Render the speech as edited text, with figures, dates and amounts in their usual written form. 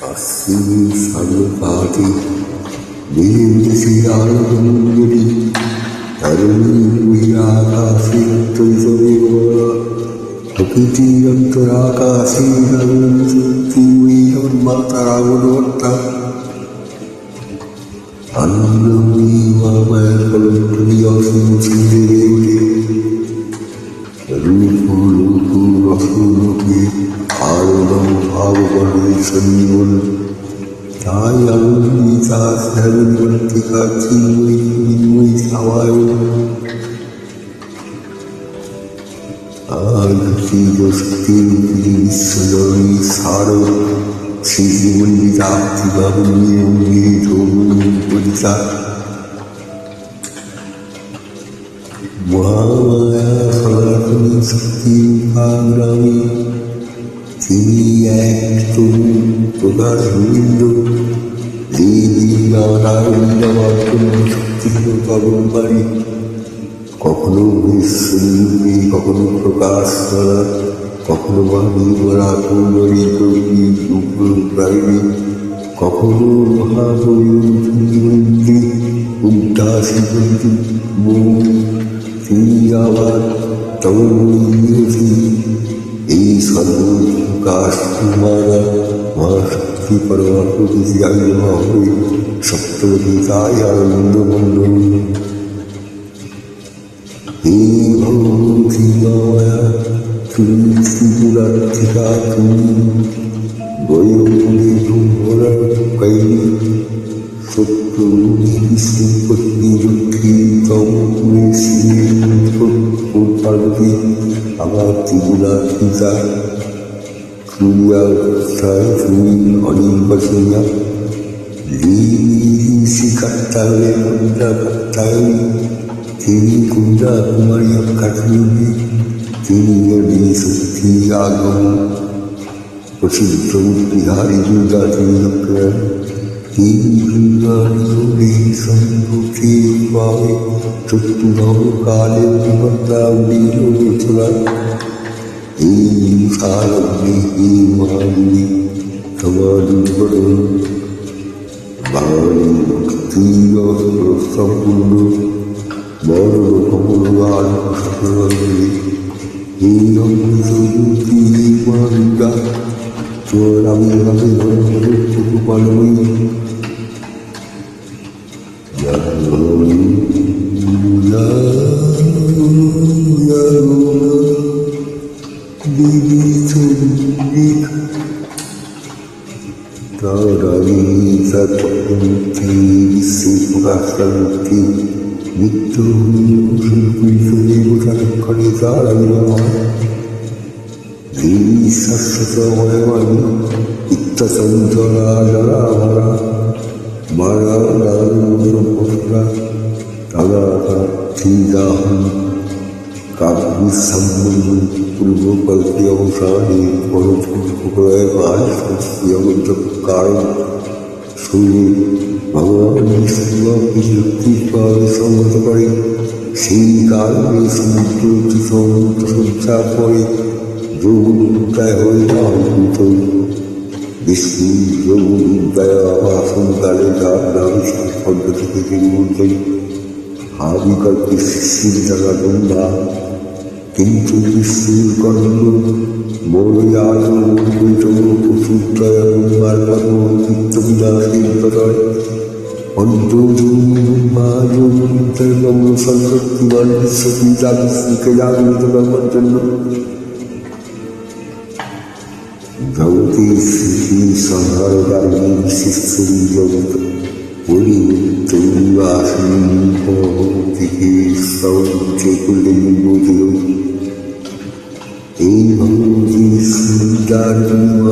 아스미 사르바디 미미시 아르문들이 다른 위아가시 뜨소리와 প্রকৃতি অন্তরাকাশে মাতারাও আনন্দী মামায় কলন্ত্রীয় সিংহে রূপ রূপ রসরূপে আরোদম ভাববনে সঞ্জীবন তাই আনন্দী তাস হেমন্তিকা চিন্ময়ী সাবায় আশক্তি বিশ্বজয়ী সার শ্রীজীবনীতা মহামায়া সনাতনী শক্তি সংগ্রামী তিনি এক তরুণ প্রকাশ গোবিন্দ শক্তির কবলবাড়ি কখনো বিশ্বরূপে কখনো প্রকাশ করা কখনো বাণী বলা কৌমারী কবি উপরায়ী কখনো মহাবলী উদ্দাসী তিনি আবার তমসী এই সর্বপ্রকাশ মানা মহাশক্তি পরমা প্রকৃতি আবির্ভাব হয়ে সপ্তমীতায় আনন্দ মন্ডল এই ভগবতী মায়া তুমি ত্রিপুরার্থিকা তুমি বয়মুনি ভ্রমণার কাইনি সত্য বিষ্ণুপত্নী লক্ষ্মী তমপুরে শ্রী পার্বতী আমার ত্রিপুরার্থিকা ক্রিয়াবস্থায় তুমি অনির্বাচনা শিখাত্তারে মুদ্রাকাত্তায় তিনি কুন্ডা কুমারী কাঠুরি তিনি শক্তি আগম প্রসিদ্ধ বিহারী দুর্গা তিনি তিনি সম্মুখে পাবে চতুর্নব কালে বিপত্তা এই সারগ্নি এই মহাগুলি সমাদুর্বরণ বাঙালি ভক্তি সম্পূর্ণ বড় কমল আলোক সকলে এই অমৃতী মা তোর আমি পালই বিশ্বপ্রকাশান্তি নিত্য শিল্পী তার আবির্ভাব দেবী শাশ্বতময়বাণী ইত্যচঞ্চলা জরা ভরা মারা নারীরা তারা থিদাহন কাব্যসম্বন্ধ পূর্বকল্পে অবসানে পরপ্রয় কারণ শরীরে ভগবান বিষ্ণু কৃপায় সংগত করে সেই কারণে সমুদ্র সজ্জা করে যোগবিদ্যায় হয়ে আহূত বিষ্ণু যোগবিদ্যায় আবাসনকালে যার নাম পদ্ধতি থেকে বলতেন আবিকল্পে শিশির জানা গঙ্গা কিন্তু বিষ্ণুর কর্ম মৌরী আলোচুত্রয় গঙ্গার কর্ম চিত্তবিনাশীতয় অন্তর্মা যোগবিদ্যায় সংশক্তিমান বিশ্ববিদ্যা বিষ্ণুকে জাগরিত করবার জন্য ভগবতী শ্রী সংহারকারী শিষ্যী জগৎ পরিবর্তনবাসীকে সৌচে করলেন বোঝল এই ভগবতী সুদারিমাতিদারিণী